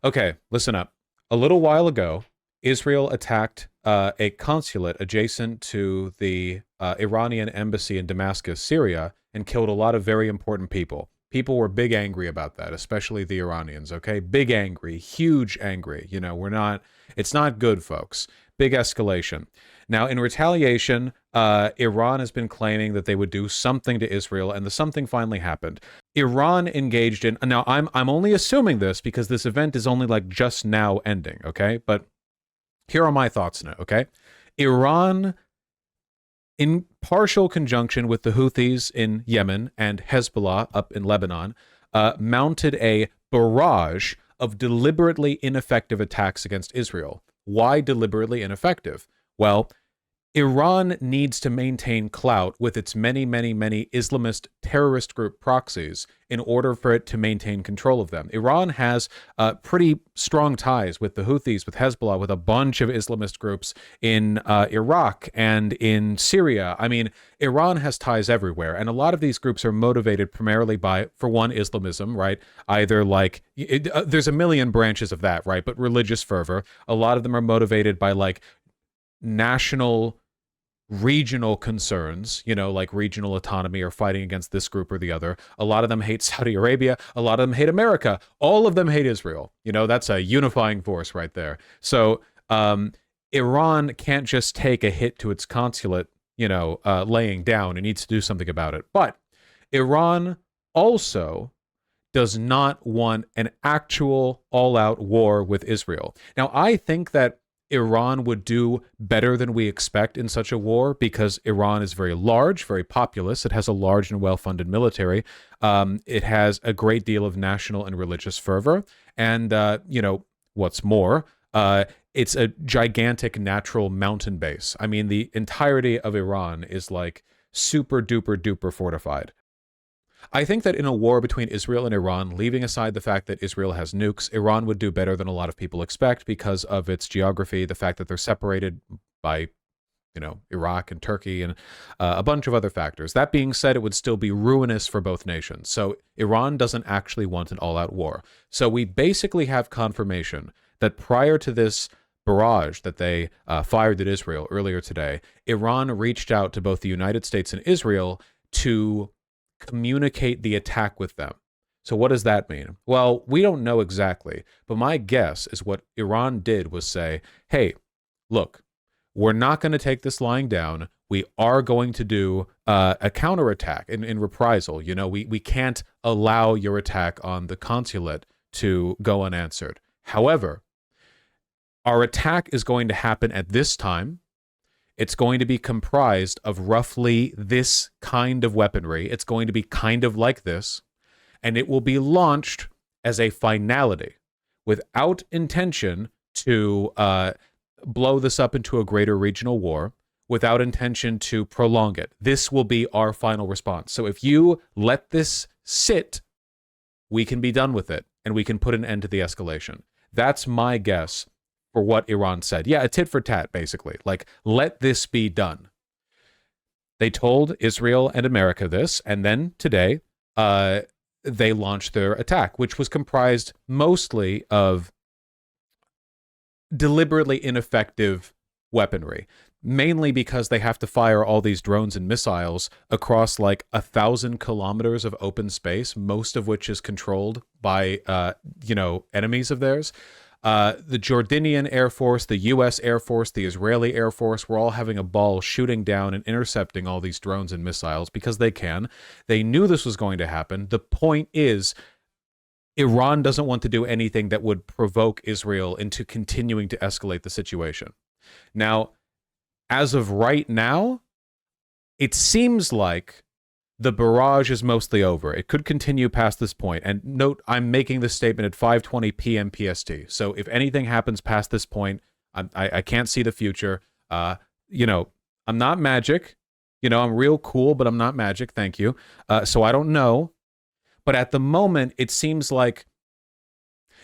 Okay, listen up. A little while ago, Israel attacked a consulate adjacent to the Iranian embassy in Damascus, Syria, and killed a lot of very important people. People were big angry about that, especially the Iranians, okay? Big angry, huge angry. It's not good, folks. Big escalation. Now, in retaliation, Iran has been claiming that they would do something to Israel, and the something finally happened. Iran engaged in now I'm only assuming this because this event is only like just now ending, okay? But here are my thoughts on it, okay? Iran, in partial conjunction with the Houthis in Yemen and Hezbollah up in Lebanon, mounted a barrage of deliberately ineffective attacks against Israel. Why deliberately ineffective? Well, Iran needs to maintain clout with its many, many, many Islamist terrorist group proxies in order for it to maintain control of them. Iran has pretty strong ties with the Houthis, with Hezbollah, with a bunch of Islamist groups in Iraq and in Syria. I mean, Iran has ties everywhere, and a lot of these groups are motivated primarily by, for one, Islamism, right? Either like, there's a million branches of that, right? But religious fervor. A lot of them are motivated by like national regional concerns, like regional autonomy or fighting against this group or the other. A lot of them hate Saudi Arabia. A lot of them hate America. All of them hate Israel. That's a unifying force right there. So Iran can't just take a hit to its consulate, laying down. It needs to do something about it. But Iran also does not want an actual all-out war with Israel. Now, I think that Iran would do better than we expect in such a war because Iran is very large, very populous. It has a large and well-funded military. It has a great deal of national and religious fervor. And, what's more, it's a gigantic natural mountain base. I mean, the entirety of Iran is like super duper duper fortified. I think that in a war between Israel and Iran, leaving aside the fact that Israel has nukes, Iran would do better than a lot of people expect because of its geography, the fact that they're separated by, Iraq and Turkey and a bunch of other factors. That being said, it would still be ruinous for both nations. So Iran doesn't actually want an all-out war. So we basically have confirmation that prior to this barrage that they fired at Israel earlier today, Iran reached out to both the United States and Israel to communicate the attack with them. So what does that mean? Well, we don't know exactly, but my guess is what Iran did was say, hey, look, we're not going to take this lying down. We are going to do a counterattack in reprisal. We can't allow your attack on the consulate to go unanswered. However, our attack is going to happen at this time. It's going to be comprised of roughly this kind of weaponry. It's going to be kind of like this, and it will be launched as a finality without intention to blow this up into a greater regional war, without intention to prolong it. This will be our final response. So if you let this sit, we can be done with it, and we can put an end to the escalation. That's my guess for what Iran said. Yeah, a tit for tat, basically. Like, let this be done. They told Israel and America this, and then today, they launched their attack, which was comprised mostly of deliberately ineffective weaponry, mainly because they have to fire all these drones and missiles across like 1,000 kilometers of open space, most of which is controlled by, enemies of theirs. The Jordanian Air Force, the U.S. Air Force, the Israeli Air Force were all having a ball shooting down and intercepting all these drones and missiles because they can. They knew this was going to happen. The point is, Iran doesn't want to do anything that would provoke Israel into continuing to escalate the situation. Now, as of right now, it seems like the barrage is mostly over. It could continue past this point. And note, I'm making this statement at 5:20 p.m. PST. So if anything happens past this point, I can't see the future. I'm not magic. I'm real cool, but I'm not magic. Thank you. So I don't know. But at the moment, it seems like,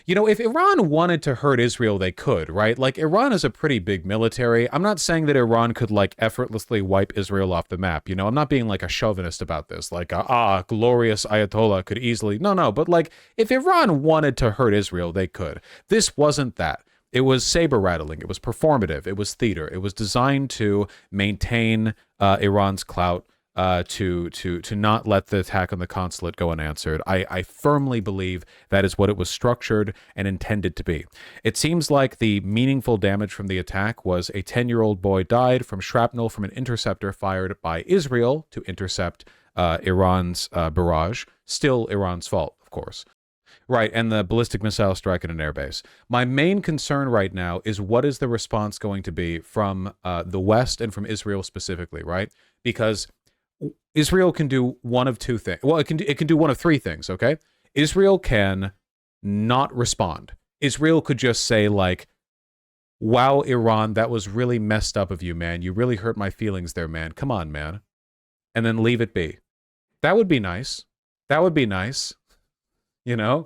If Iran wanted to hurt Israel, they could, right? Like, Iran is a pretty big military. I'm not saying that Iran could, like, effortlessly wipe Israel off the map. I'm not being, like, a chauvinist about this. Like, glorious Ayatollah could easily. No. But, like, if Iran wanted to hurt Israel, they could. This wasn't that. It was saber rattling. It was performative. It was theater. It was designed to maintain Iran's clout, to not let the attack on the consulate go unanswered. I firmly believe that is what it was structured and intended to be. It seems like the meaningful damage from the attack was a 10-year-old boy died from shrapnel from an interceptor fired by Israel to intercept Iran's barrage. Still Iran's fault, of course. Right, and the ballistic missile strike at an airbase. My main concern right now is what is the response going to be from the West and from Israel specifically, right? Because Israel can do one of two things. Well, it can do one of three things, okay? Israel can not respond. Israel could just say, like, wow, Iran, that was really messed up of you, man. You really hurt my feelings there, man. Come on, man. And then leave it be. That would be nice. That would be nice. That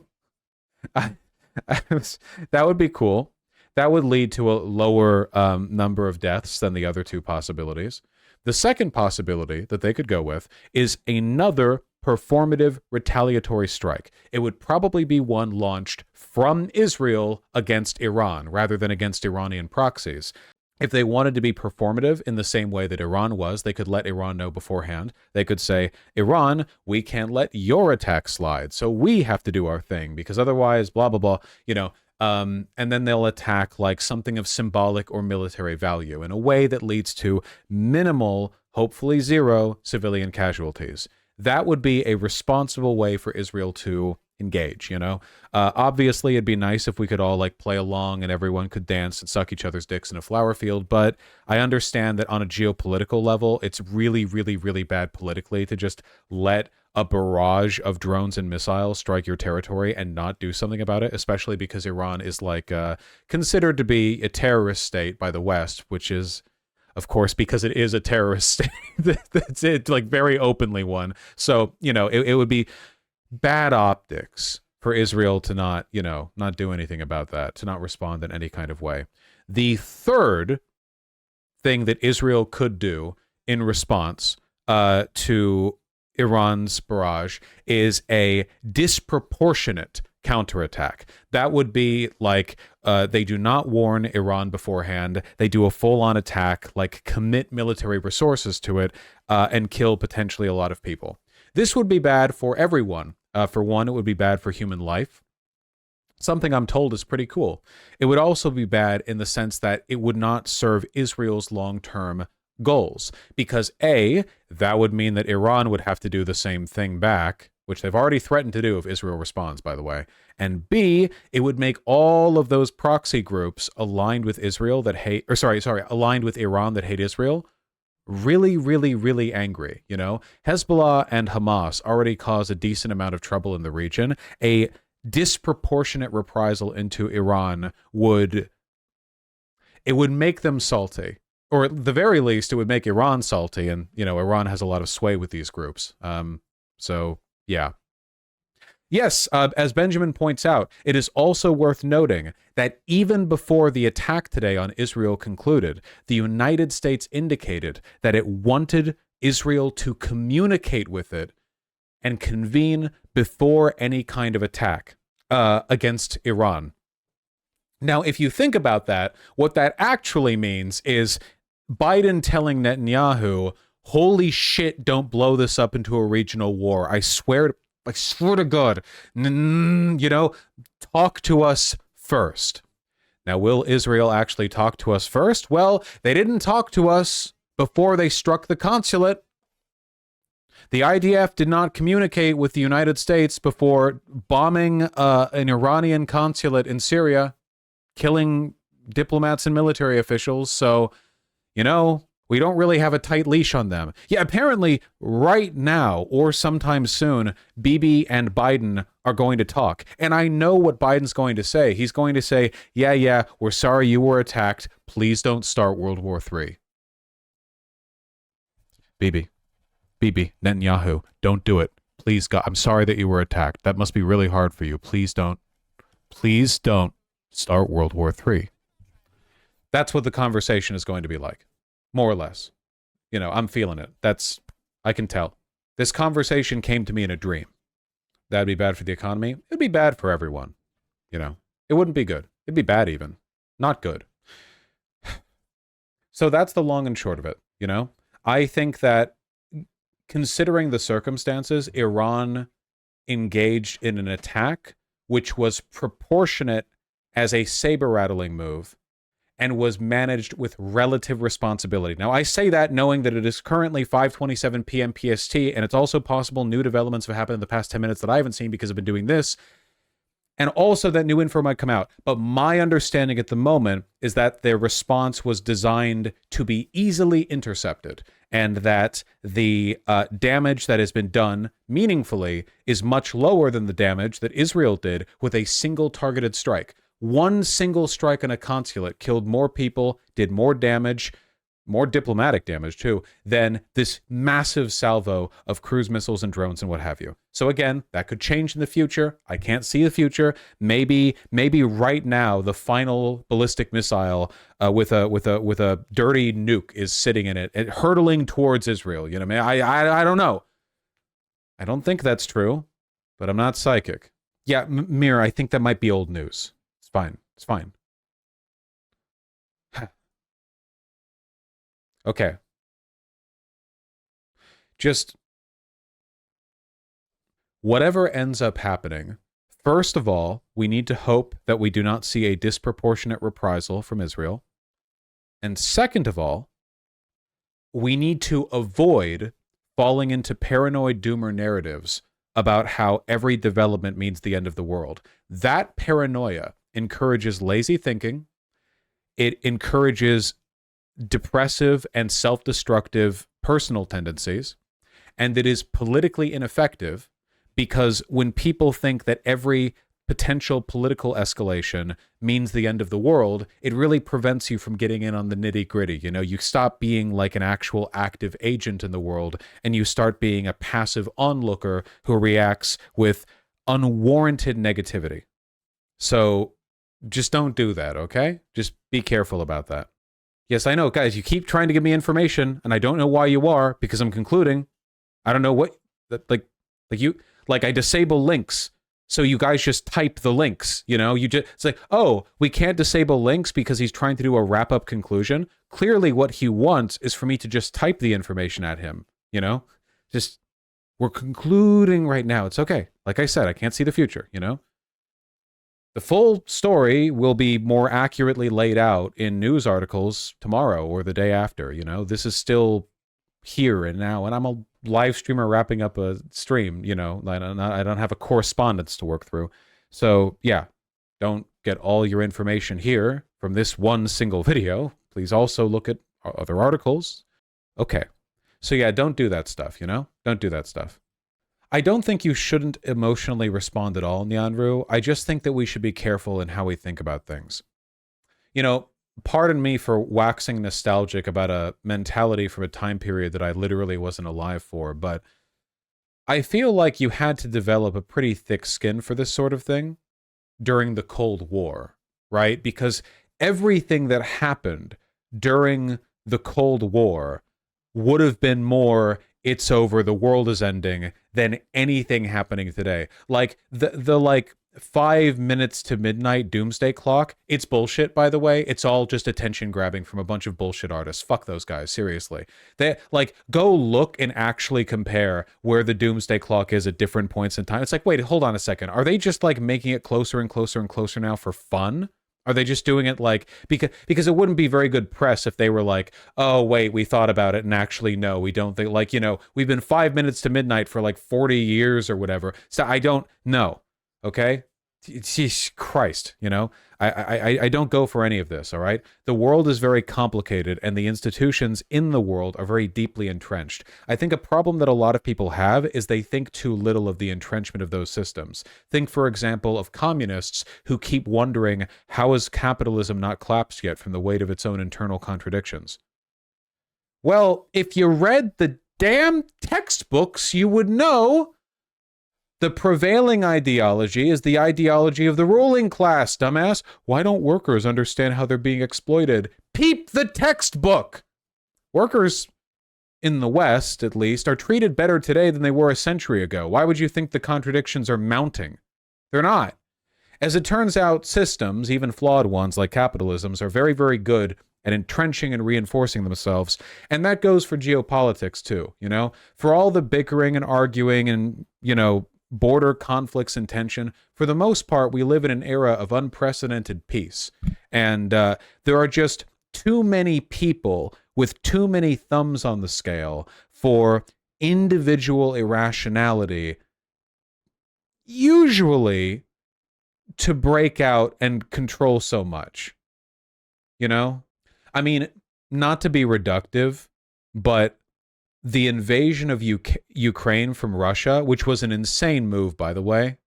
would be cool. That would lead to a lower number of deaths than the other two possibilities. The second possibility that they could go with is another performative retaliatory strike. It would probably be one launched from Israel against Iran rather than against Iranian proxies. If they wanted to be performative in the same way that Iran was, they could let Iran know beforehand. They could say, Iran, we can't let your attack slide, so we have to do our thing, because otherwise, blah, blah, blah, and then they'll attack like something of symbolic or military value in a way that leads to minimal, hopefully zero, civilian casualties. That would be a responsible way for Israel to engage, Obviously, it'd be nice if we could all like play along and everyone could dance and suck each other's dicks in a flower field, but I understand that on a geopolitical level, it's really, really, really bad politically to just let a barrage of drones and missiles strike your territory and not do something about it, especially because Iran is like considered to be a terrorist state by the West, which is, of course, because it is a terrorist state. That's it, like very openly one. So, it would be bad optics for Israel to not do anything about that, to not respond in any kind of way. The third thing that Israel could do in response to Iran's barrage is a disproportionate counterattack. That would be like they do not warn Iran beforehand. They do a full-on attack, like commit military resources to it, and kill potentially a lot of people. This would be bad for everyone. For one, it would be bad for human life. Something I'm told is pretty cool. It would also be bad in the sense that it would not serve Israel's long-term goals. Because A, that would mean that Iran would have to do the same thing back, which they've already threatened to do if Israel responds, by the way. And B, it would make all of those proxy groups aligned with Israel that hate, aligned with Iran that hate Israel, really, really, really angry. Hezbollah and Hamas already cause a decent amount of trouble in the region. A disproportionate reprisal into Iran would make them salty, or at the very least, it would make Iran salty. And Iran has a lot of sway with these groups. So yeah. Yes, as Benjamin points out, it is also worth noting that even before the attack today on Israel concluded, the United States indicated that it wanted Israel to communicate with it and convene before any kind of attack against Iran. Now, if you think about that, what that actually means is Biden telling Netanyahu, holy shit, don't blow this up into a regional war. I swear to God, talk to us first. Now, will Israel actually talk to us first? Well, they didn't talk to us before they struck the consulate. The IDF did not communicate with the United States before bombing an Iranian consulate in Syria, killing diplomats and military officials. So, we don't really have a tight leash on them. Yeah, apparently right now or sometime soon, Bibi and Biden are going to talk. And I know what Biden's going to say. He's going to say, yeah, we're sorry you were attacked. Please don't start World War III. Bibi, Netanyahu, don't do it. Please, God, I'm sorry that you were attacked. That must be really hard for you. Please don't. Please don't start World War III. That's what the conversation is going to be like, more or less. You know, I'm feeling it. I can tell. This conversation came to me in a dream. That'd be bad for the economy. It'd be bad for everyone. You know, it wouldn't be good. It'd be bad even. Not good. So that's the long and short of it, you know? I think that considering the circumstances, Iran engaged in an attack which was proportionate as a saber-rattling move and was managed with relative responsibility. Now, I say that knowing that it is currently 5:27 p.m. PST, and it's also possible new developments have happened in the past 10 minutes that I haven't seen because I've been doing this, and also that new info might come out. But my understanding at the moment is that their response was designed to be easily intercepted, and that the damage that has been done meaningfully is much lower than the damage that Israel did with a single targeted strike. One single strike on a consulate killed more people, did more damage, more diplomatic damage too, than this massive salvo of cruise missiles and drones and what have you. So again, that could change in the future. I can't see the future. Maybe right now the final ballistic missile with a dirty nuke is sitting in it and hurtling towards Israel. You know, I don't know. I don't think that's true, but I'm not psychic. Yeah, Mir, I think that might be old news. It's fine. It's fine. Okay. Just whatever ends up happening, first of all, we need to hope that we do not see a disproportionate reprisal from Israel. And second of all, we need to avoid falling into paranoid doomer narratives about how every development means the end of the world. That paranoia encourages lazy thinking. It encourages depressive and self-destructive personal tendencies, and it is politically ineffective because when people think that every potential political escalation means the end of the world, it really prevents you from getting in on the nitty-gritty. You know, you stop being like an actual active agent in the world, and you start being a passive onlooker who reacts with unwarranted negativity. So just don't do that, okay? Just be careful about that. Yes, I know, guys, you keep trying to give me information, and I don't know why you are, because I'm concluding. I don't know what, I disable links, so you guys just type the links, you know? It's like, oh, we can't disable links because he's trying to do a wrap-up conclusion. Clearly what he wants is for me to just type the information at him, you know? We're concluding right now. It's okay. Like I said, I can't see the future, you know? The full story will be more accurately laid out in news articles tomorrow or the day after, you know? This is still here and now, and I'm a live streamer wrapping up a stream, you know? I don't have a correspondence to work through. So, yeah, don't get all your information here from this one single video. Please also look at other articles. Okay. So, yeah, don't do that stuff, you know? Don't do that stuff. I don't think you shouldn't emotionally respond at all, Nyanru. I just think that we should be careful in how we think about things. You know, pardon me for waxing nostalgic about a mentality from a time period that I literally wasn't alive for, but I feel like you had to develop a pretty thick skin for this sort of thing during the Cold War, right? Because everything that happened during the Cold War would have been more, it's over, the world is ending, than anything happening today. Like the 5 minutes to midnight doomsday clock, it's bullshit, by the way. It's all just attention grabbing from a bunch of bullshit artists. Fuck those guys, seriously. They go look and actually compare where the doomsday clock is at different points in time. It's like, wait, hold on a second. Are they just making it closer and closer and closer now for fun? Are they just doing it because it wouldn't be very good press if they were like, oh, wait, we thought about it and actually, no, we don't think, we've been 5 minutes to midnight for 40 years or whatever. So I don't know. Okay. Jesus Christ, you know, I don't go for any of this. All right. The world is very complicated and the institutions in the world are very deeply entrenched. I think a problem that a lot of people have is they think too little of the entrenchment of those systems. Think, for example, of communists who keep wondering, how is capitalism not collapsed yet from the weight of its own internal contradictions? Well, if you read the damn textbooks, you would know The prevailing ideology is the ideology of the ruling class, dumbass. Why don't workers understand how they're being exploited? Peep the textbook. Workers in the West, at least, are treated better today than they were a century ago. Why would you think the contradictions are mounting? They're not. As it turns out, systems, even flawed ones like capitalisms, are very, very good at entrenching and reinforcing themselves. And that goes for geopolitics too, you know? For all the bickering and arguing and, border conflicts and tension, for the most part, we live in an era of unprecedented peace. And there are just too many people with too many thumbs on the scale for individual irrationality, usually to break out and control so much. You know? I mean, not to be reductive, but the invasion of Ukraine from Russia, which was an insane move, by the way,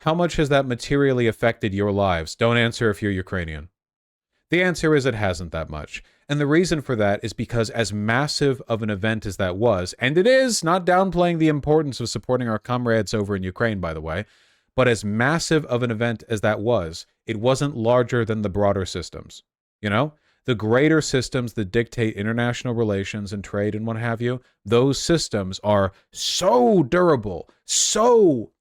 how much has that materially affected your lives? Don't answer if you're Ukrainian. The answer is it hasn't that much. And the reason for that is because as massive of an event as that was, and it is, not downplaying the importance of supporting our comrades over in Ukraine, by the way, but as massive of an event as that was, it wasn't larger than the broader systems. You know? The greater systems that dictate international relations and trade and what have you, those systems are so durable, so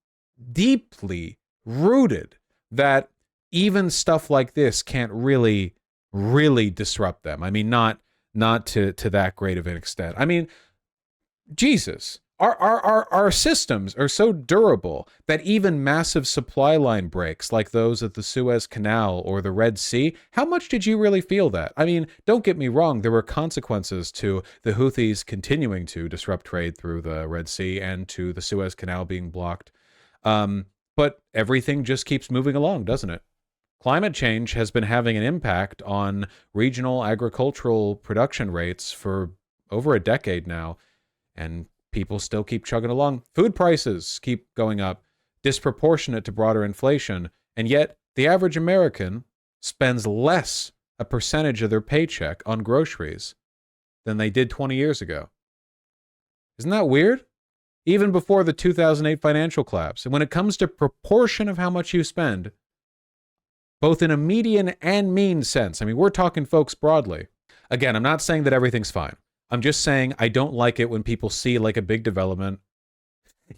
deeply rooted that even stuff like this can't really, really disrupt them. I mean, not to that great of an extent. I mean, Jesus, our systems are so durable that even massive supply line breaks like those at the Suez Canal or the Red Sea, how much did you really feel that? I mean, don't get me wrong, there were consequences to the Houthis continuing to disrupt trade through the Red Sea and to the Suez Canal being blocked. But everything just keeps moving along, doesn't it? Climate change has been having an impact on regional agricultural production rates for over a decade now, and people still keep chugging along. Food prices keep going up, disproportionate to broader inflation, and yet the average American spends less a percentage of their paycheck on groceries than they did 20 years ago. Isn't that weird? Even before the 2008 financial collapse. And when it comes to proportion of how much you spend, both in a median and mean sense, I mean, we're talking folks broadly. Again, I'm not saying that everything's fine. I'm just saying I don't like it when people see like a big development.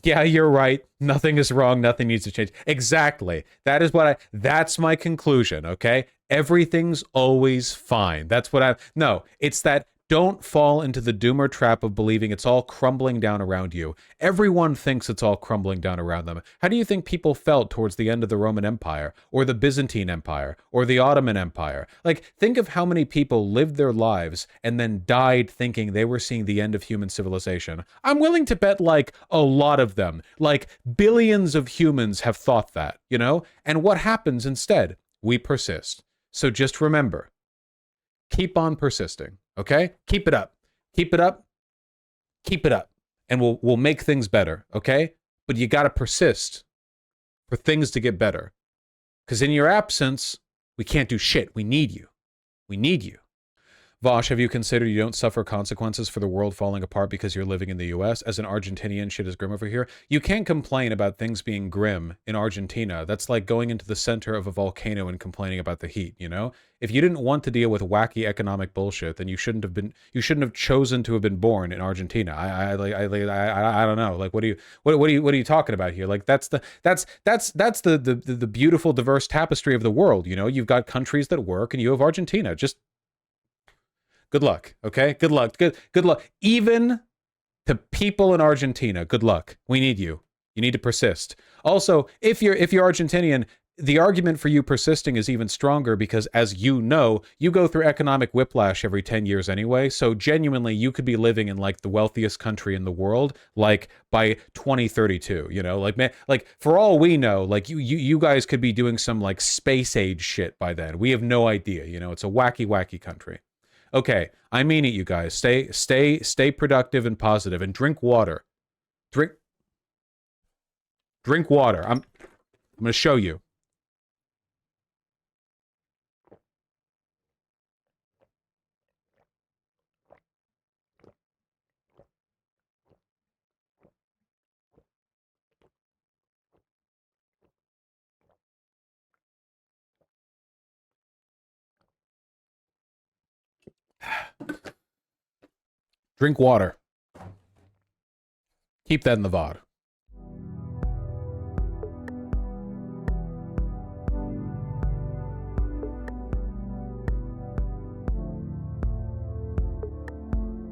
Yeah, you're right. Nothing is wrong. Nothing needs to change. Exactly. That's my conclusion, okay? Everything's always fine. No, it's that don't fall into the doomer trap of believing it's all crumbling down around you. Everyone thinks it's all crumbling down around them. How do you think people felt towards the end of the Roman Empire, or the Byzantine Empire, or the Ottoman Empire? Like, think of how many people lived their lives and then died thinking they were seeing the end of human civilization. I'm willing to bet, like, a lot of them, like, billions of humans have thought that, you know? And what happens instead? We persist. So just remember, keep on persisting, okay? Keep it up. Keep it up. Keep it up. And we'll make things better, okay? But you got to persist for things to get better. Because in your absence, we can't do shit. We need you. We need you. Vaush, have you considered you don't suffer consequences for the world falling apart because you're living in the US? As an Argentinian, shit is grim over here. You can't complain about things being grim in Argentina. That's like going into the center of a volcano and complaining about the heat, you know? If you didn't want to deal with wacky economic bullshit, then you shouldn't have chosen to have been born in Argentina. I don't know. Like, what are you talking about here? Like, that's the beautiful diverse tapestry of the world, you know? You've got countries that work and you have Argentina. Just good luck, okay? Good luck. Good luck. Even to people in Argentina, good luck. We need you. You need to persist. Also, if you're Argentinian, the argument for you persisting is even stronger because, as you know, you go through economic whiplash every 10 years anyway. So genuinely, you could be living in like the wealthiest country in the world, like by 2032, you know, like, man, like for all we know, like you guys could be doing some like space age shit by then. We have no idea. You know, it's a wacky country. Okay, I mean it, you guys. Stay productive and positive, and drink water. Drink water. I'm gonna show you. Drink water. Keep that in the VOD.